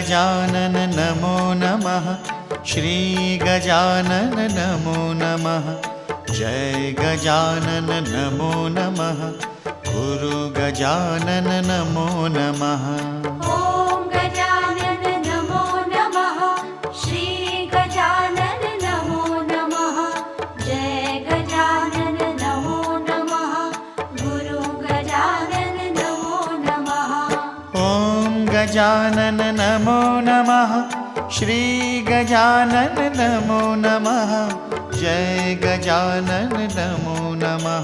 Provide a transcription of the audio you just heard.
गजानन नमो नमः। श्री गजानन नमो नमः। जय गजानन नमो नमः। गुरु गजानन नमो नमः। ॐ गजानन नमो नमः। श्री गजानन नमो नमः। जय गजानन नमो नमः। गुरु गजानन नमो नमः। ॐ गजानन नमो नमः। श्री गजानन नमो नमः। जय गजानन नमो नमः।